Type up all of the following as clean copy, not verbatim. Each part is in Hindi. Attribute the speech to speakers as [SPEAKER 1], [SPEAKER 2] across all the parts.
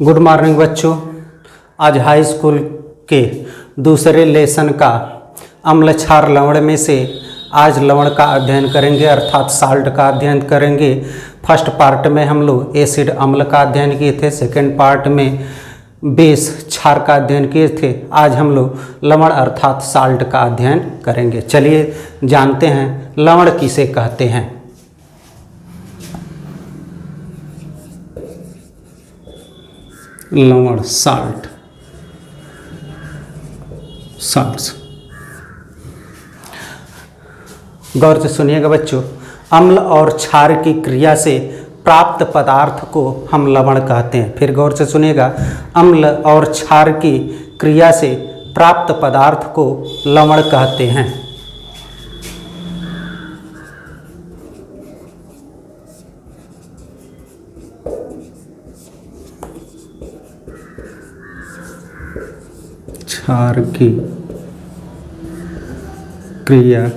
[SPEAKER 1] गुड मॉर्निंग बच्चों। आज हाई स्कूल के दूसरे लेसन का अम्ल क्षार लवण में से आज लवण का अध्ययन करेंगे, अर्थात साल्ट का अध्ययन करेंगे। फर्स्ट पार्ट में हम लोग एसिड अम्ल का अध्ययन किए थे, सेकेंड पार्ट में बेस क्षार का अध्ययन किए थे। आज हम लोग लवण अर्थात साल्ट का अध्ययन करेंगे। चलिए जानते हैं लवण किसे कहते हैं। लवण साल्ट, साल्ट्स। गौर से सुनिएगा बच्चों, अम्ल और क्षार की क्रिया से प्राप्त पदार्थ को हम लवण कहते हैं। फिर गौर से सुनिएगा, अम्ल और क्षार की क्रिया से प्राप्त पदार्थ को लवण कहते हैं। क्षार की क्रिया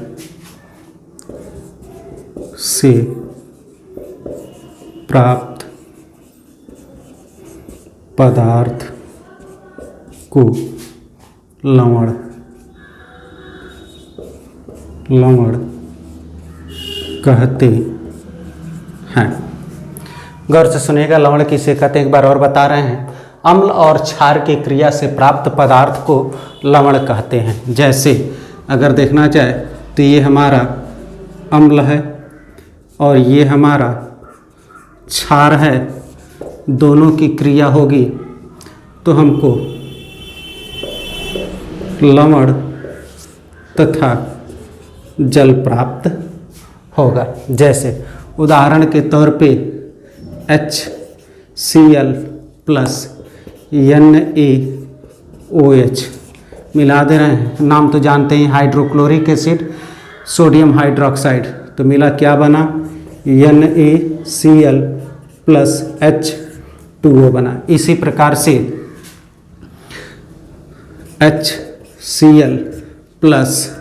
[SPEAKER 1] से प्राप्त पदार्थ को लवण कहते हैं। गौर से सुनिएगा, लवण किसे कहते हैं एक बार और बता रहे हैं। अम्ल और क्षार की क्रिया से प्राप्त पदार्थ को लवण कहते हैं। जैसे अगर देखना चाहे तो ये हमारा अम्ल है और ये हमारा क्षार है, दोनों की क्रिया होगी तो हमको लवण तथा जल प्राप्त होगा। जैसे उदाहरण के तौर पे HCl प्लस NaOH मिला दे रहे हैं। नाम तो जानते हैं, हाइड्रोक्लोरिक एसिड, सोडियम हाइड्रोक्साइड। तो मिला क्या बना, NaCl प्लस H2O बना। इसी प्रकार से HCl plus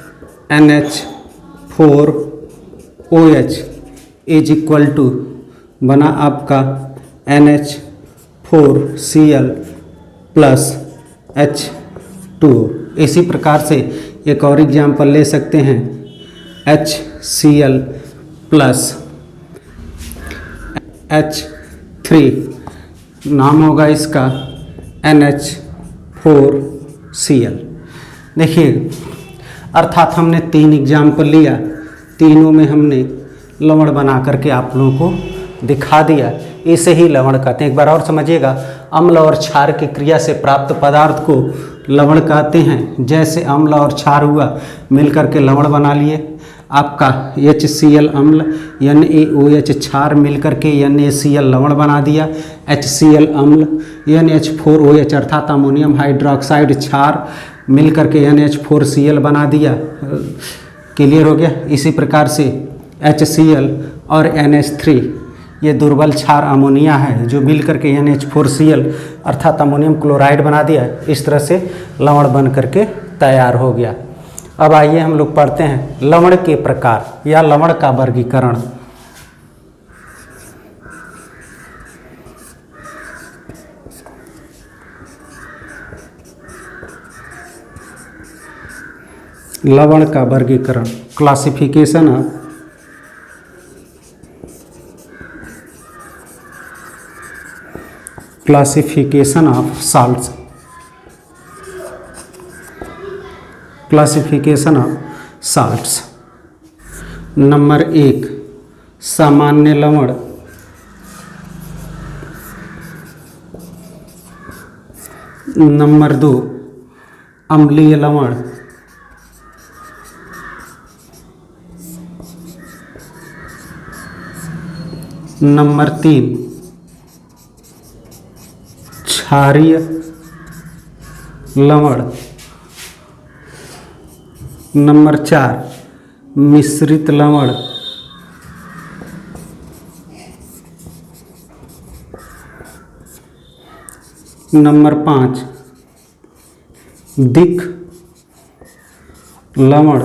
[SPEAKER 1] NH4OH is equal to बना आपका NH4Cl प्लस H2O। इसी प्रकार से एक और एग्जाम्पल ले सकते हैं, HCl प्लस H3, नाम होगा इसका NH4Cl। देखिए, अर्थात हमने 3 एग्जाम्पल लिया, तीनों में हमने लवण बना करके आप लोगों को दिखा दिया। इसे ही लवण कहते हैं। एक बार और समझिएगा, अम्ल और क्षार की क्रिया से प्राप्त पदार्थ को लवण कहते हैं। जैसे अम्ल और क्षार हुआ, मिलकर के लवण बना लिए। आपका HCl अम्ल, NaOH क्षार मिलकर के NaCl लवण बना दिया। HCl अम्ल, NH4OH अर्थात अमोनियम हाइड्रोक्साइड क्षार मिलकर के NH4Cl बना दिया। क्लियर हो गया। इसी प्रकार से HCl और NH3, ये दुर्बल क्षार अमोनिया है जो मिल करके NH4Cl अर्थात अमोनियम क्लोराइड बना दिया। इस तरह से लवण बन करके तैयार हो गया। अब आइए हम लोग पढ़ते हैं लवण के प्रकार या लवण का वर्गीकरण। लवण का वर्गीकरण, classification of salts. Classification of salts. Number 1 सामान्य लवण। नंबर 2 अम्लीय लवण। नंबर 3 क्षारीय लवण। नंबर 4 मिश्रित लवण। नंबर 5 दिक् लवण।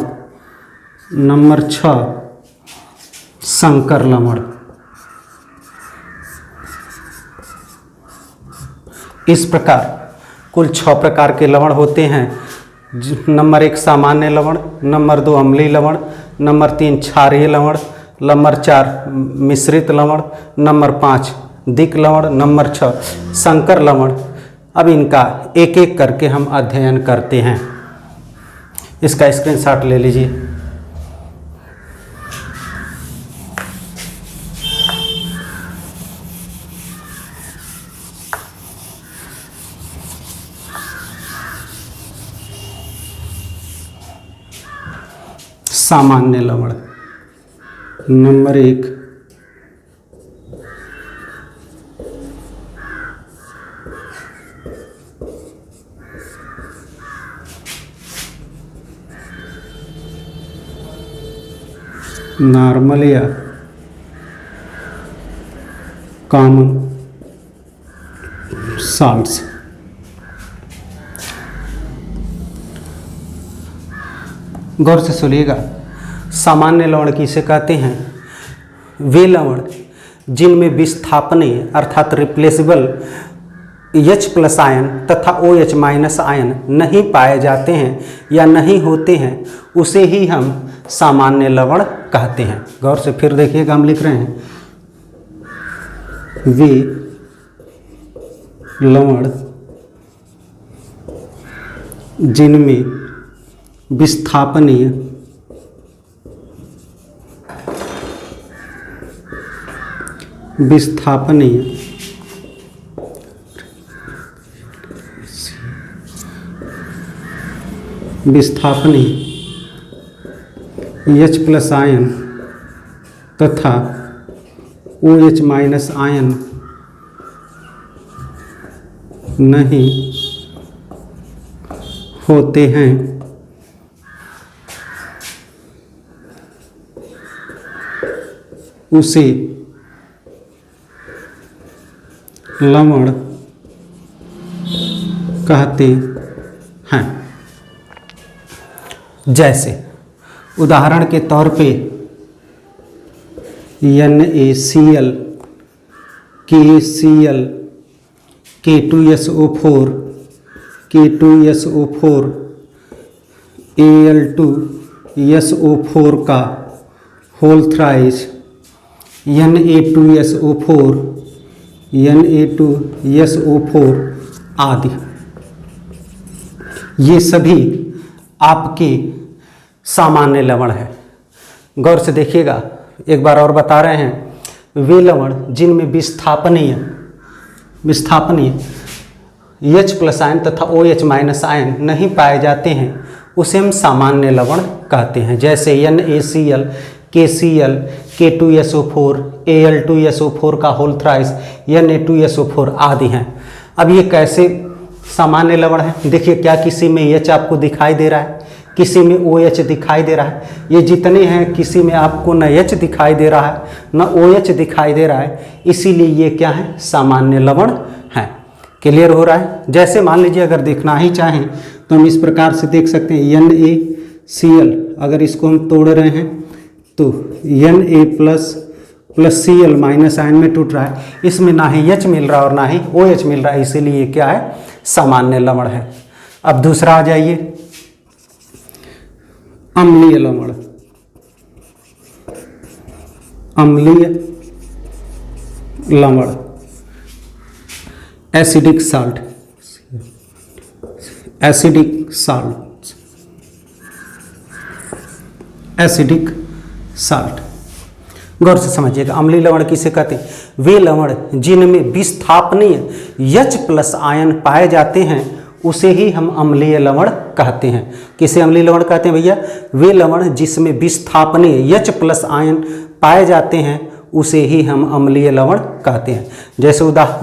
[SPEAKER 1] नंबर 6 संकर लवण। इस प्रकार कुल 6 प्रकार के लवण होते हैं। नंबर 1 सामान्य लवण, नंबर 2 अम्लीय लवण, नंबर 3 क्षारीय लवण, नंबर 4 मिश्रित लवण, नंबर 5 दिक् लवण, नंबर 6 संकर लवण। अब इनका एक एक करके हम अध्ययन करते हैं। इसका स्क्रीनशॉट ले लीजिए। सामान्य लवण नंबर 1 नॉर्मल या कॉमन साल्ट्स। गौर से सुनिएगा, सामान्य लवण किसे कहते हैं? वे लवण जिनमें विस्थापनीय अर्थात रिप्लेसेबल H+ आयन तथा OH- आयन नहीं पाए जाते हैं या नहीं होते हैं, उसे ही हम सामान्य लवण कहते हैं। गौर से फिर देखिएगा, हम लिख रहे हैं वे लवण जिनमें विस्थापनीय H+ आयन तथा OH- आयन नहीं होते हैं, उसे लवण कहते हैं। जैसे उदाहरण के तौर पे NaCl, KCl, K2SO4, K2SO4, Al2SO4 का होल थ्राइस, Na2SO4, Na2SO4 आदि। ये सभी आपके सामान्य लवण है। गौर से देखिएगा, एक बार और बता रहे हैं, वे लवण जिनमें विस्थापनीय H+ आयन तथा OH- आयन नहीं पाए जाते हैं, उसे हम सामान्य लवण कहते हैं। जैसे NaCl, KCl, K2SO4, Al2SO4 का होल थ्राइस, Na2SO4 आदि हैं। अब ये कैसे सामान्य लवण है? देखिए, क्या किसी में H आपको दिखाई दे रहा है, किसी में OH दिखाई दे रहा है? ये जितने हैं, किसी में आपको न H दिखाई दे रहा है न OH दिखाई दे रहा है, इसीलिए ये क्या है? सामान्य लवण है। क्लियर हो रहा है? जैसे मान लीजिए, अगर देखना ही चाहें तो हम इस प्रकार से देख सकते हैं, NaCl, अगर इसको हम तोड़ रहे हैं तो Na+Cl- आयन में टूट रहा है, इसमें ना ही H मिल रहा और ना ही OH मिल रहा है, इसीलिए क्या है? सामान्य लवण है। अब दूसरा आ जाइए, अम्लीय लवण। अम्लीय लवण एसिडिक साल्ट, एसिडिक साल्ट। गौर से समझिएगा, अम्लीय लवण किसे कहते हैं? वे लवण जिनमें विस्थापनीय H+ आयन पाए जाते हैं, उसे ही हम अम्लीय लवण कहते हैं। किसे अम्लीय लवण कहते हैं भैया? वे लवण जिसमें विस्थापनीय H+ आयन पाए जाते हैं, उसे ही हम अम्लीय लवण कहते हैं।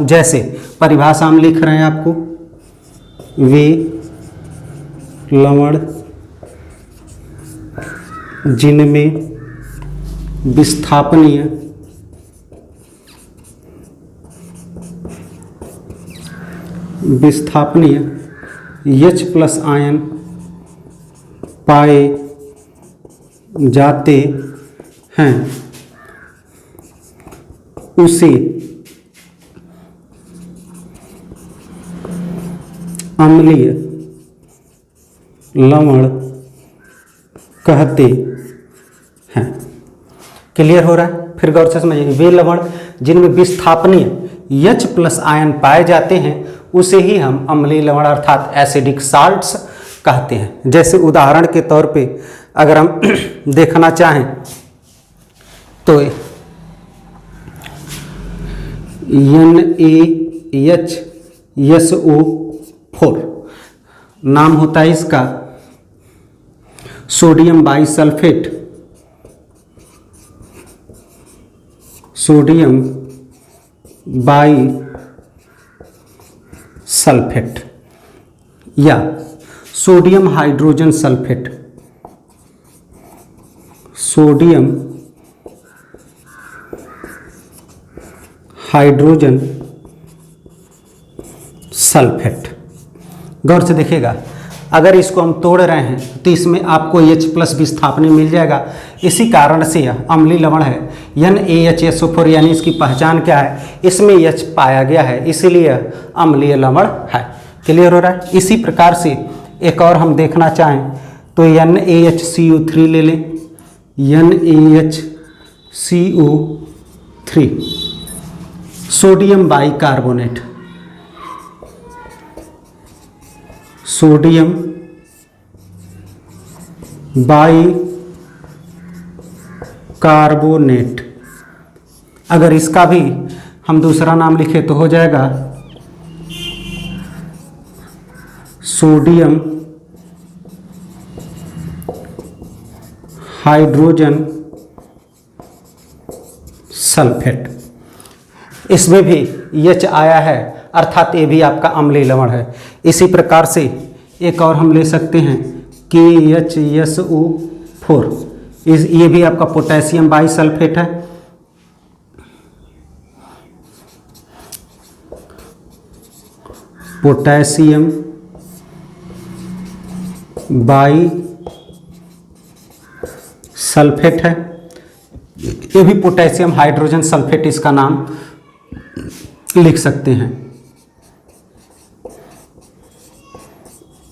[SPEAKER 1] जैसे परिभाषा हम लिख रहे हैं आपको, वे लवण जिनमें विस्थापनीय H+ आयन पाए जाते हैं, उसे अम्लीय लवण कहते हैं। क्लियर हो रहा है? फिर गौर से समझिए, वे लवण जिनमें विस्थापनीय H प्लस आयन पाए जाते हैं उसे ही हम अम्लीय लवण अर्थात एसिडिक साल्ट्स कहते हैं। जैसे उदाहरण के तौर पे अगर हम देखना चाहें तो NaHSO4 नाम होता है इसका सोडियम बाइसल्फेट, सोडियम बाइसल्फेट या sodium hydrogen sulphate, sodium hydrogen sulphate. गौर से देखिएगा, अगर इसको हम तोड़ रहे हैं तो इसमें आपको H प्लस विस्थापनीय मिल जाएगा। इसी कारण से यह अम्लीय लवण है। NaHSO4 यानी इसकी पहचान क्या है? इसमें H पाया गया है, इसीलिए अम्लीय लवण है। क्लियर हो रहा है? इसी प्रकार से एक और हम देखना चाहें तो NaHCO3 ले लें। NaHCO3 sodium bicarbonate, sodium bicarbonate. अगर इसका भी हम दूसरा नाम लिखे तो हो जाएगा सोडियम हाइड्रोजन सल्फेट। इसमें भी H आया है अर्थात ये भी आपका अम्लीय लवण है। इसी प्रकार से एक और हम ले सकते हैं KHSO4, ये भी आपका पोटेशियम बाइसल्फेट है। पोटेशियम बाइसल्फेट है, ये भी पोटेशियम हाइड्रोजन सल्फेट इसका नाम लिख सकते हैं।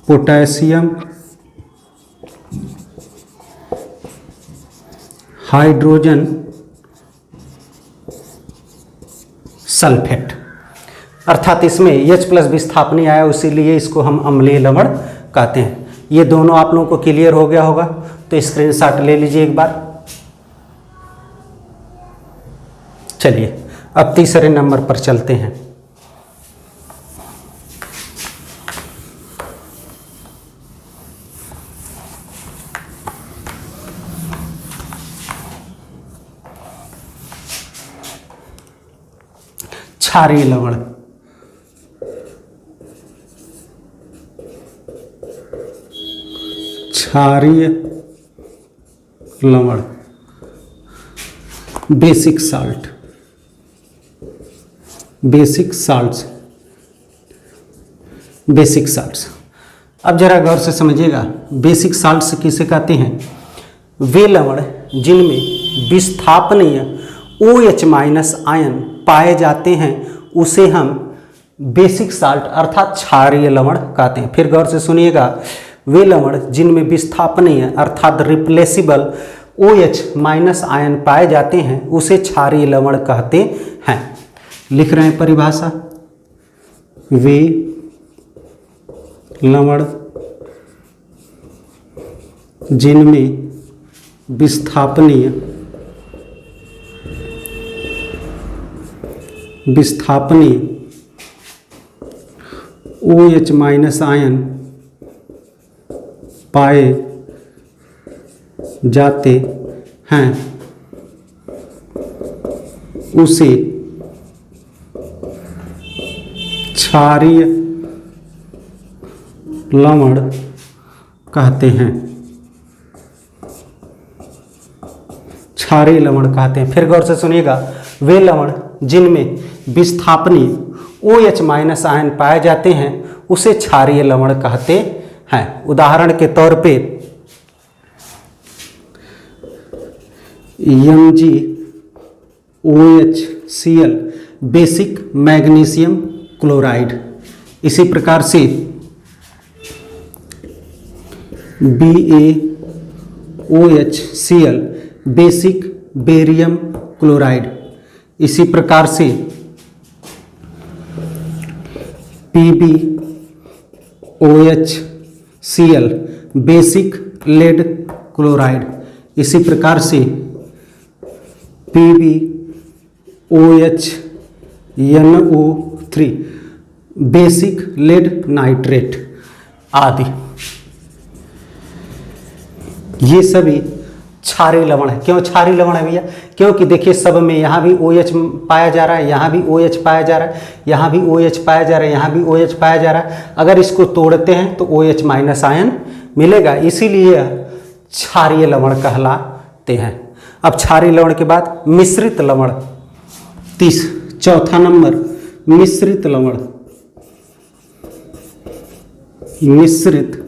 [SPEAKER 1] पोटेशियम हाइड्रोजन सल्फेट अर्थात इसमें H प्लस विस्थापनीय आया, इसीलिए इसको हम अम्लीय लवण कहते हैं। ये दोनों आप लोगों को क्लियर हो गया होगा, तो स्क्रीनशॉट ले लीजिए एक बार। चलिए अब तीसरे नंबर पर चलते हैं। क्षारीय लवण। क्षारीय लवण, basic salt, basic salts, basic salts. अब जरा गौर से समझिएगा, बेसिक साल्ट्स किसे कहते हैं? वे लवण जिनमें विस्थापनीय OH माइनस आयन पाए जाते हैं उसे हम बेसिक साल्ट अर्थात क्षारीय लवण कहते हैं। फिर गौर से सुनिएगा, वे लवण जिनमें विस्थापनीय अर्थात रिप्लेसिबल OH माइनस आयन पाए जाते हैं उसे क्षारीय लवण कहते हैं। लिख रहे हैं परिभाषा, वे लवण जिनमें विस्थापनीय OH माइनस आयन पाए जाते हैं उसे क्षारीय लवण कहते हैं। क्षारीय लवण कहते हैं। फिर गौर से सुनिएगा, वे लवण जिनमें विस्थापनीय OH माइनस आयन पाए जाते हैं उसे क्षारीय लवण कहते हैं। उदाहरण के तौर पे MgOHCl बेसिक मैग्नीशियम क्लोराइड। इसी प्रकार से BaOHCl बेसिक बेरियम क्लोराइड। इसी प्रकार से PbOHCl बेसिक लेड क्लोराइड। इसी प्रकार से PbOHNO3 बेसिक लेड नाइट्रेट आदि। ये सभी क्षारीय लवण है। क्यों क्षारीय लवण है भैया? क्योंकि देखिए सब में यहाँ भी OH पाया जा रहा है, यहाँ भी OH पाया जा रहा है, यहाँ भी OH पाया जा रहा है, यहाँ भी OH पाया जा रहा है। अगर इसको तोड़ते हैं तो OH माइनस आयन मिलेगा, इसीलिए क्षारीय लवण कहलाते हैं। अब क्षारीय लवण के बाद मिश्रित लवण, चौथा नंबर मिश्रित लवण। मिश्रित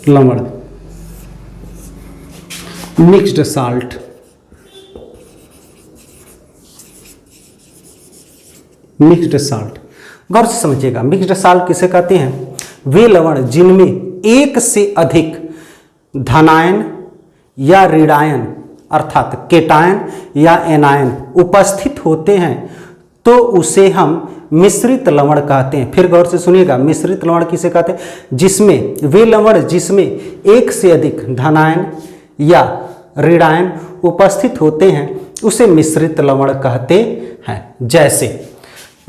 [SPEAKER 1] लवण, मिक्स्ड साल्ट। मिक्स्ड साल्ट गौर से समझिएगा, मिक्स्ड साल्ट किसे कहते हैं? वे लवण जिनमें एक से अधिक धनायन या ऋणायन अर्थात केटायन या एनायन उपस्थित होते हैं तो उसे हम मिश्रित लवण कहते हैं। फिर गौर से सुनिएगा, मिश्रित लवण किसे कहते हैं? जिसमें वे लवण जिसमें एक से अधिक धनायन या ऋणायन उपस्थित होते हैं उसे मिश्रित लवण कहते हैं।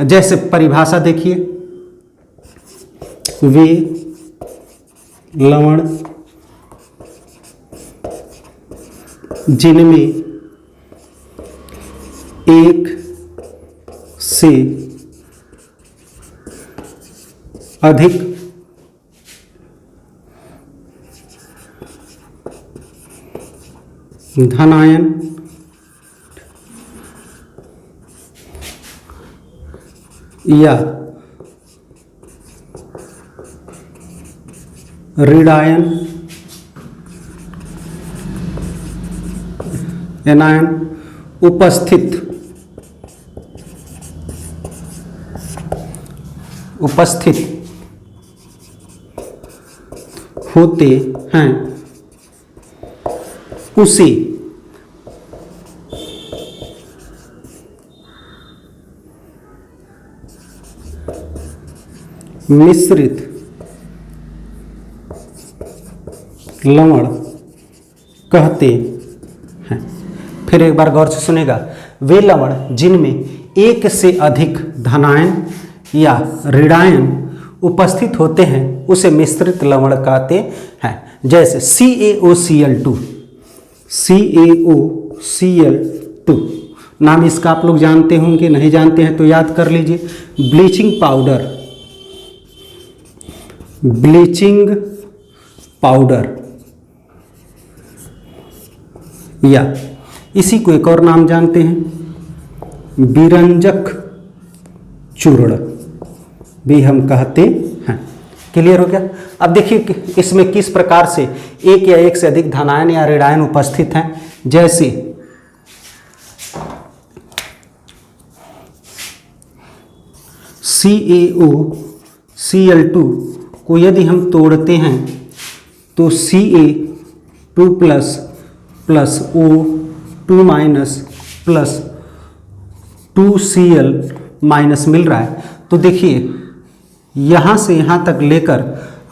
[SPEAKER 1] जैसे परिभाषा देखिए, वे लवण जिनमें एक से अधिक धनायन या ऋणायन एनायन उपस्थित होते हैं उसे मिश्रित लवण कहते हैं। फिर एक बार गौर से सुनेगा, वे लवण जिनमें एक से अधिक धनायन या ऋणायन उपस्थित होते हैं उसे मिश्रित लवण कहते हैं। जैसे CaOCl2, CaOCl2 नाम इसका आप लोग जानते होंगे, नहीं जानते हैं तो याद कर लीजिए। ब्लीचिंग पाउडर या इसी को एक और नाम जानते हैं विरंजक चूर्ण भी हम कहते हैं। क्लियर हो गया? अब देखिए इसमें किस प्रकार से एक या एक से अधिक धनायन या ऋणायन उपस्थित हैं। जैसे CaOCl2 को यदि हम तोड़ते हैं तो Ca2 plus O2 minus plus 2Cl minus मिल रहा है। तो देखिए यहाँ से यहाँ तक लेकर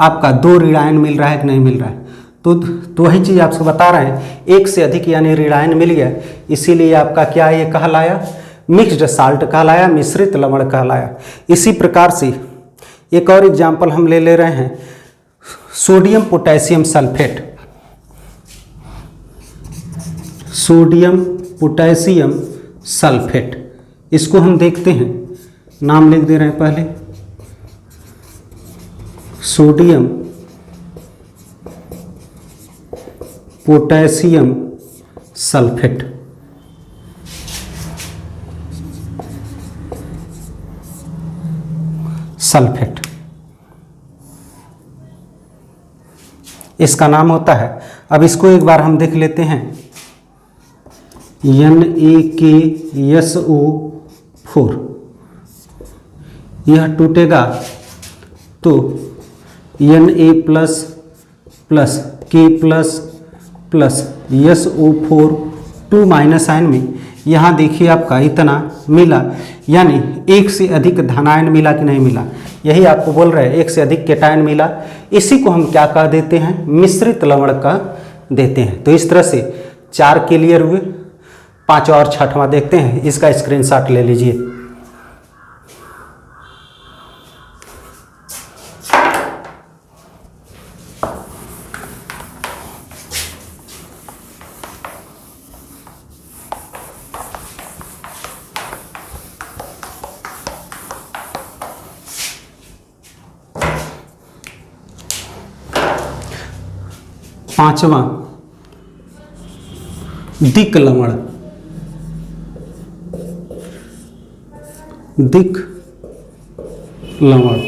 [SPEAKER 1] आपका 2 ऋणायन मिल रहा है कि नहीं मिल रहा है? तो वही चीज़ आपको बता रहे हैं, एक से अधिक यानी ऋणायन मिल गया, इसीलिए आपका क्या ये कहलाया? मिक्स्ड साल्ट कहलाया, मिश्रित लवण कहलाया। इसी प्रकार से एक और एग्जाम्पल हम ले रहे हैं, sodium potassium sulphate. Sodium potassium sulphate, इसको हम देखते हैं, नाम लिख दे रहे हैं पहले, सोडियम पोटेशियम सल्फेट। सल्फेट इसका नाम होता है। अब इसको एक बार हम देख लेते हैं, NaKSO4, यह टूटेगा तो Na प्लस प्लस के plus plus SO4 2 minus ion में यहाँ देखिए आपका इतना मिला, यानी एक से अधिक धनायन मिला कि नहीं मिला, यही आपको बोल रहे हैं, एक से अधिक केटायन मिला। इसी को हम क्या कह देते हैं, मिश्रित लवण कह देते हैं। तो इस तरह से 4 क्लियर हुए, 5 और 6वां देखते हैं, इसका स्क्रीनशॉट ले लीजिए। पांचवा दिक लवण, दिक लवण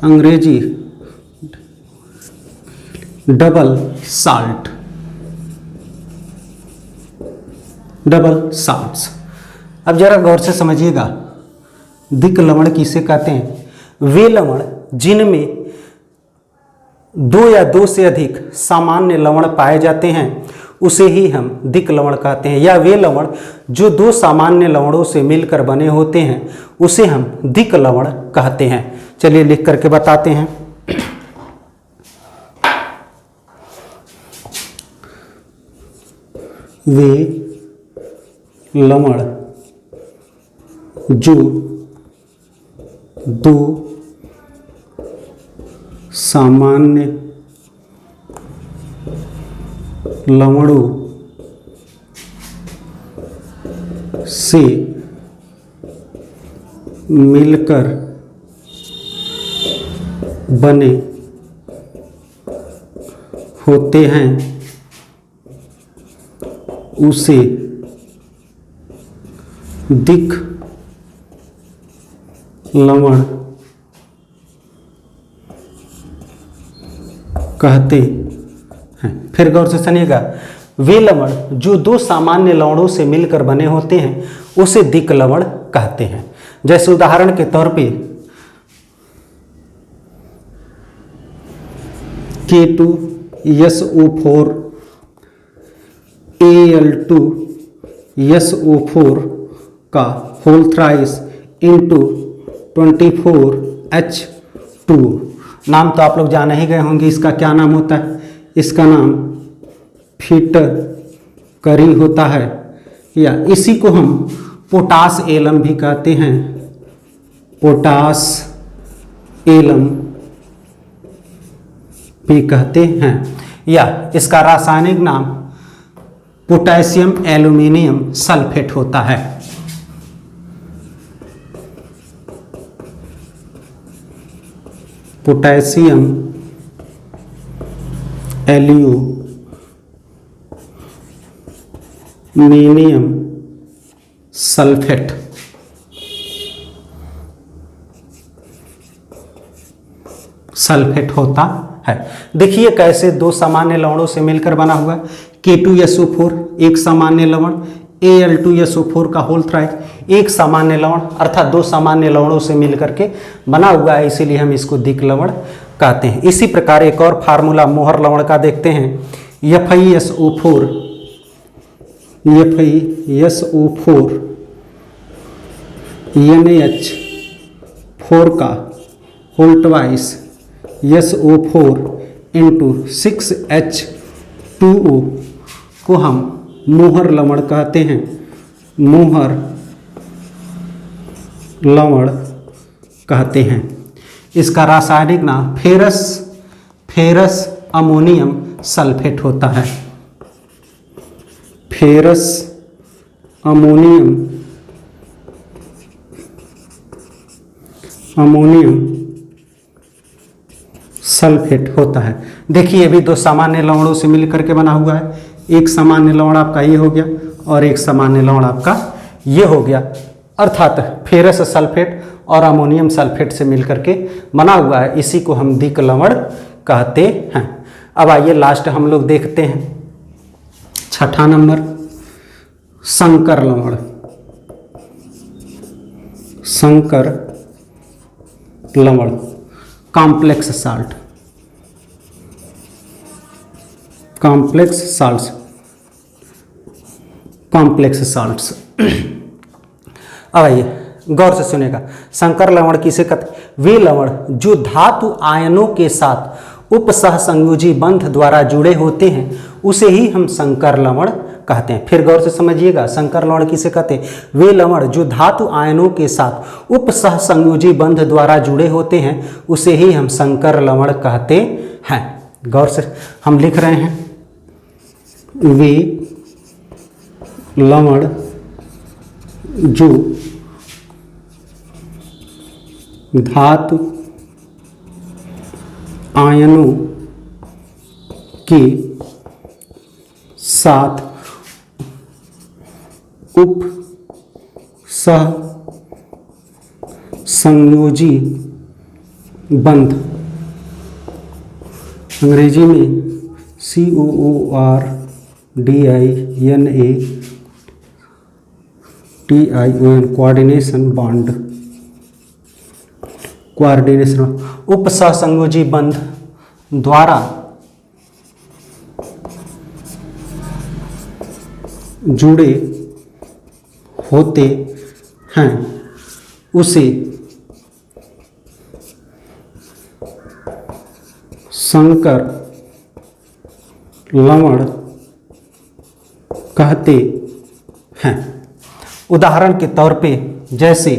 [SPEAKER 1] अंग्रेजी डबल साल्ट, डबल साल्ट्स। अब जरा गौर से समझिएगा, दिक लवण किसे कहते हैं, वे लवण जिनमें 2 या 2 से अधिक सामान्य लवण पाए जाते हैं उसे ही हम दिक लवण कहते हैं, या वे लवण जो 2 सामान्य लवणों से मिलकर बने होते हैं उसे हम दिक लवण कहते हैं। चलिए लिख करके बताते हैं। वे लवण जो 2 सामान्य लवणों से मिलकर बने होते हैं उसे दिक लवण कहते हैं। फिर गौर से सुनिएगा, वे लवण जो 2 सामान्य लवणों से मिलकर बने होते हैं उसे दिक लवण कहते हैं। जैसे उदाहरण के तौर पे K2SO4 Al2SO4 का होल थ्राइस इंटू 24H2। नाम तो आप लोग जान ही गए होंगे, इसका क्या नाम होता है, इसका नाम फिटर करी होता है, या इसी को हम पोटास एलम भी कहते हैं, पोटास एलम भी कहते हैं, या इसका रासायनिक नाम पोटेशियम एल्यूमिनियम सल्फेट होता है। पोटेशियम एल्यूमिनियम सल्फेट होता है। देखिए कैसे 2 सामान्य लवणों से मिलकर बना हुआ। K2SO4 एक सामान्य लवण, Al2SO4 का होल थ्राइस एक सामान्य लवण, अर्थात 2 सामान्य लवणों से मिलकर के बना हुआ है, इसीलिए हम इसको दिक लवण कहते हैं। इसी प्रकार एक और फार्मूला मोहर लवण का देखते हैं, FeSO4 NaH4 का whole twice SO4 into 6H2O को हम मोहर लवण कहते हैं, मोहर लवण कहते हैं। इसका रासायनिक नाम फेरस अमोनियम सल्फेट होता है, फेरस अमोनियम सल्फेट होता है। देखिए ये भी 2 सामान्य लवणों से मिलकर के बना हुआ है, एक सामान्य लवण आपका ये हो गया और एक सामान्य लवण आपका ये हो गया, अर्थात फेरस सल्फेट और अमोनियम सल्फेट से मिलकर के बना हुआ है, इसी को हम दिक लवण कहते हैं। अब आइए लास्ट हम लोग देखते हैं 6ठा नंबर संकर लवण। संकर लवण complex salt, complex salts, complex salts. अब आइए गौर से सुनेगा, संकर लवण किसे कहते हैं? वे लवण जो धातु आयनों के साथ उपसहसंयोजी बंध द्वारा जुड़े होते हैं उसे ही हम संकर लवण कहते हैं। फिर गौर से समझिएगा, संकर लवण किसे कहते हैं? वे लवण जो धातु आयनों के साथ उपसहसंयोजी बंध द्वारा जुड़े होते हैं उसे ही हम संकर लवण कहते हैं। गौर से हम लिख रहे हैं, वे लवण जो धातु आयनों के साथ उप सह संयोजी बंध, अंग्रेजी में COORDINATION, कोऑर्डिनेशन बॉन्ड, कोऑर्डिनेशन उपसहसंयोजी बंध द्वारा जुड़े होते हैं उसे संकर लवण कहते हैं। उदाहरण के तौर पे जैसे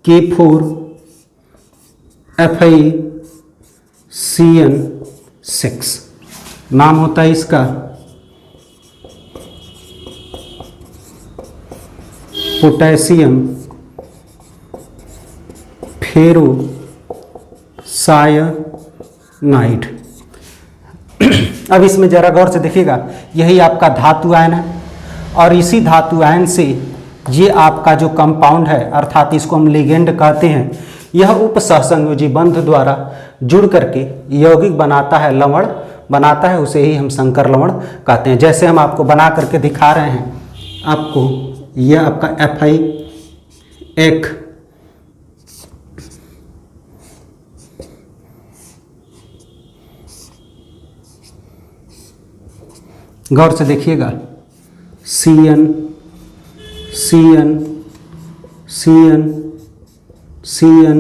[SPEAKER 1] K4 FeCN6 नाम होता है इसका, पोटेशियम फेरोसायनाइड। अब इसमें जरा गौर से देखिएगा, यही आपका धातु आयन है और इसी धातु आयन से ये आपका जो कंपाउंड है अर्थात इसको हम लिगेंड कहते हैं, यह उपसहसंयोजी बंध द्वारा जुड़ करके यौगिक बनाता है, लवण बनाता है, उसे ही हम संकर लवण कहते हैं। जैसे हम आपको बना करके दिखा रहे हैं, आपको यह आपका FeC गौर से देखिएगा, CN CN CN CN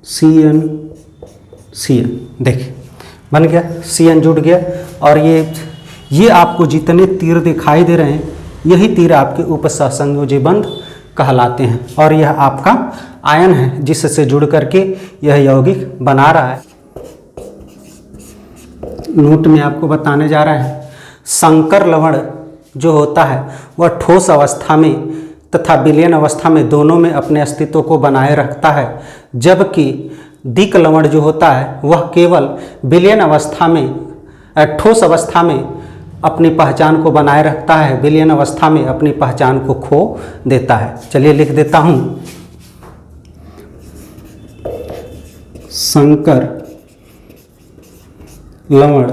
[SPEAKER 1] CN CN, देखिए बन गया, CN जुड़ गया। और ये आपको जितने तीर दिखाई दे रहे हैं यही तीर आपके उपसहसंयोजी बंध कहलाते हैं और यह आपका आयन है जिससे जुड़ करके यह यौगिक बना रहा है। नोट में आपको बताने जा रहे हैं, संकर लवण जो होता है वह ठोस अवस्था में तथा विलयन अवस्था में दोनों में अपने अस्तित्व को बनाए रखता है, जबकि दिक लवण जो होता है वह केवल विलयन अवस्था में, ठोस अवस्था में अपनी पहचान को बनाए रखता है, विलयन अवस्था में अपनी पहचान को खो देता है। चलिए लिख देता हूँ, संकर लवण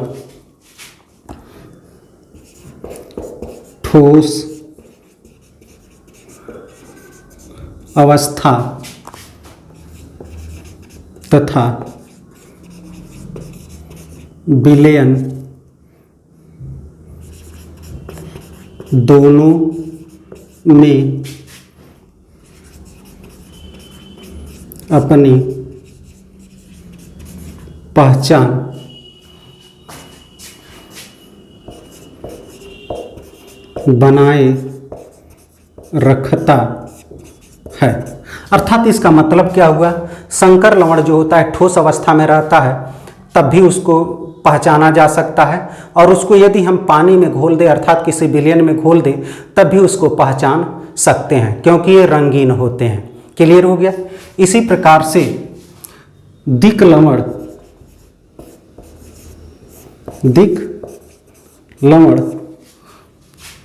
[SPEAKER 1] ठोस अवस्था तथा विलयन दोनों में अपनी पहचान बनाए रखता है। अर्थात इसका मतलब क्या हुआ, संकर लवण जो होता है ठोस अवस्था में रहता है तब भी उसको पहचाना जा सकता है और उसको यदि हम पानी में घोल दें अर्थात किसी विलयन में घोल दें तब भी उसको पहचान सकते हैं क्योंकि ये रंगीन होते हैं। क्लियर हो गया। इसी प्रकार से दिक लवण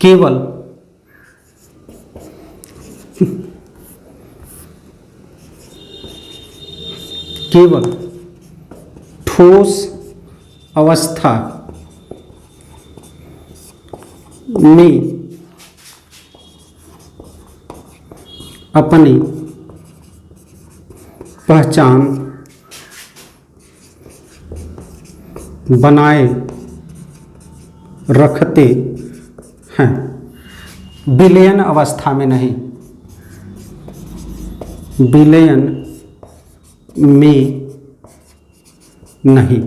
[SPEAKER 1] केवल ठोस अवस्था में अपनी पहचान बनाए रखते हैं, विलयन अवस्था में नहीं, विलयन में नहीं।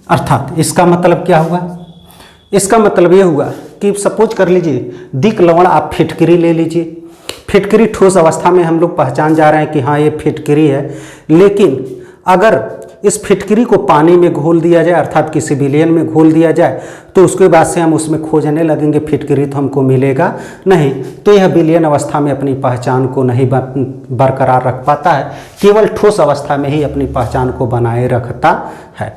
[SPEAKER 1] अर्थात इसका मतलब क्या हुआ? इसका मतलब ये हुआ कि सपोज कर लीजिए दिक लवण आप फिटकरी ले लीजिए, फिटकरी ठोस अवस्था में हम लोग पहचान जा रहे हैं कि हाँ ये फिटकरी है, लेकिन अगर इस फिटकरी को पानी में घोल दिया जाए अर्थात किसी विलयन में घोल दिया जाए तो उसके बाद से हम उसमें खोजने लगेंगे फिटकरी तो हमको मिलेगा नहीं, तो यह विलयन अवस्था में अपनी पहचान को नहीं बरकरार रख पाता है, केवल ठोस अवस्था में ही अपनी पहचान को बनाए रखता है।